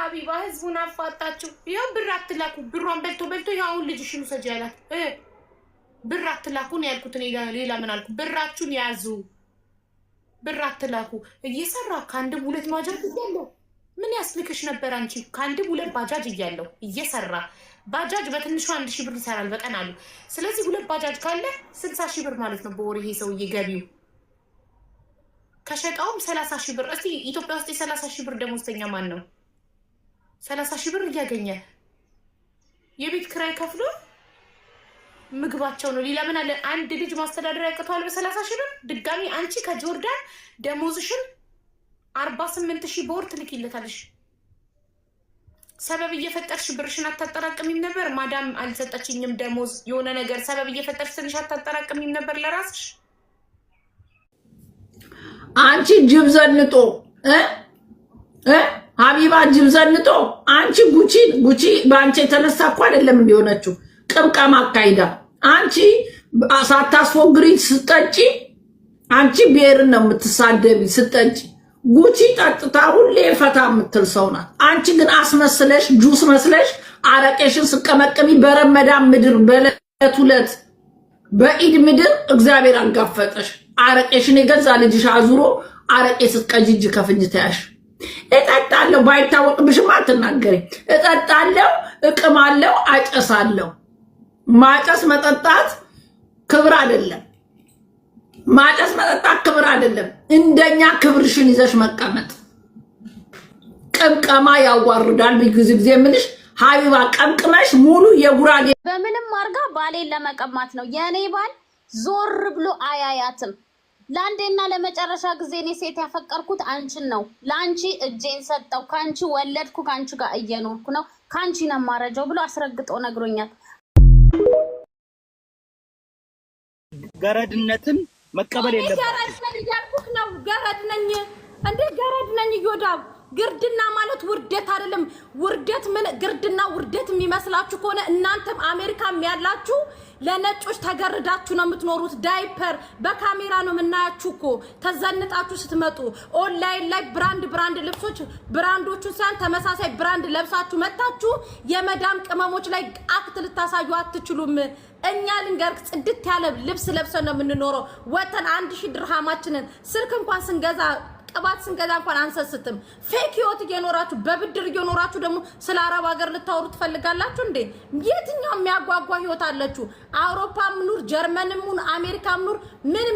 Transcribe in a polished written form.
ሀቢባ ህዝቡን አፋጣችሁ። ይኸው ብር አትላኩ። ብሯን በልቶ ይኸው ልጅሽን ሰጃላት ብር አትላኩ ነው ያልኩት። ሌላ ምን አልኩ? ብራችሁን ያዙ። ብር አትላኩ። እየሰራ ከአንድም ሁለት ባጃጅ እያለው ምን ያስልክሽ ነበር አንቺ? ከአንድም ሁለት ባጃጅ እያለው እየሰራ ባጃጅ በትንሹ 1000 ብር ይሰራል በቀን አሉ። ስለዚህ ሁለት ባጃጅ ካለ 60,000 ብር ማለት ነው በወር። ይሄ ሰውዬ ገቢው ከሸጣውም 30,000 ብር። እስቲ ኢትዮጵያ ውስጥ 30,000 ብር ደሞዝተኛ ማን ነው? 30,000 ብር እያገኘ የቤት ክራይ ከፍሎ ምግባቸው ነው። ሌላ ምን አለ? አንድ ልጅ ማስተዳደር ያቅተዋል በ30,000 ብር። ድጋሚ አንቺ ከጆርዳን ደሞዝሽን 48,000 በወር ትልኪለታለሽ። ሰበብ እየፈጠርሽ ብርሽን አታጠራቅሚም ነበር? ማዳም አልሰጠችኝም ደሞዝ የሆነ ነገር ሰበብ እየፈጠርሽ ትንሽ አታጠራቅሚም ነበር ለራስሽ? አንቺ ጅብ ዘንጦ ሀቢባ ጅብ ዘንጦ አንቺ ጉቺ በአንቺ የተነሳ እኮ አይደለም እንዲሆነችው ቅምቀም አካሂዳ አንቺ ሳታስፎግሪ ስጠጪ አንቺ ብሔርን ነው የምትሳደቢ ስጠጪ። ጉቺ ጠጥታ ሁሌ ፈታ የምትል ሰው ናት። አንቺ ግን አስመስለሽ ጁስ መስለሽ አረቄሽን ስቀመቅሚ በረመዳን ምድር በዕለት ሁለት በኢድ ምድር እግዚአብሔር አጋፈጠሽ። አረቄሽን የገዛ ልጅሽ አዙሮ አረቄ ስትቀጅጅ ከፍንጅ ተያሽ። እጠጣለሁ ባይታወቅብሽም አትናገሪ። እጠጣለሁ፣ እቅማለሁ፣ አጨሳለሁ። ማጨስ መጠጣት ክብር አይደለም። ማጨስ መጠጣት ክብር አይደለም። እንደኛ ክብርሽን ይዘሽ መቀመጥ ቅምቀማ ያዋርዳል። ጊዜ ምንሽ ሀቢባ ቀምቅመሽ ሙሉ የጉራጌ በምንም አርጋ ባሌን ለመቀማት ነው። የኔ ባል ዞር ብሎ አያያትም። ለአንዴና ለመጨረሻ ጊዜ እኔ ሴት ያፈቀርኩት አንቺን ነው። ለአንቺ እጄን ሰጠው፣ ካንቺ ወለድኩ፣ ካንቺ ጋር እየኖርኩ ነው፣ ካንቺ ነው ማረጃው ብሎ አስረግጦ ነግሮኛል። ገረድነትን መቀበል የለብንም። ገረድ ነኝ እያልኩህ ነው። ገረድ ነኝ እንዴ? ገረድ ነኝ እዮዳብ። ግርድና ማለት ውርደት አይደለም። ውርደት ምን ግርድና ውርደት የሚመስላችሁ ከሆነ እናንተም አሜሪካም ያላችሁ ለነጮች ተገርዳችሁ ነው የምትኖሩት። ዳይፐር በካሜራ ነው የምናያችሁ እኮ ተዘንጣችሁ ስትመጡ። ኦንላይን ላይ ብራንድ ልብሶች ብራንዶቹን ሳይሆን ተመሳሳይ ብራንድ ለብሳችሁ መጣችሁ። የመዳም ቅመሞች ላይ አክት ልታሳዩ አትችሉም። እኛ ልንገርክ ጽድት ያለ ልብስ ለብሰን ነው የምንኖረው። ወተን 1000 ድርሃማችንን ስልክ እንኳን ስንገዛ ቅባት ስንገዛ እንኳን አንሰስትም። ፌክ ህይወት እየኖራችሁ በብድር እየኖራችሁ ደግሞ ስለ አረብ ሀገር ልታወሩ ትፈልጋላችሁ እንዴ? የትኛው የሚያጓጓ ህይወት አለችሁ? አውሮፓም ኑር ጀርመንም ኑር አሜሪካም ኑር ምን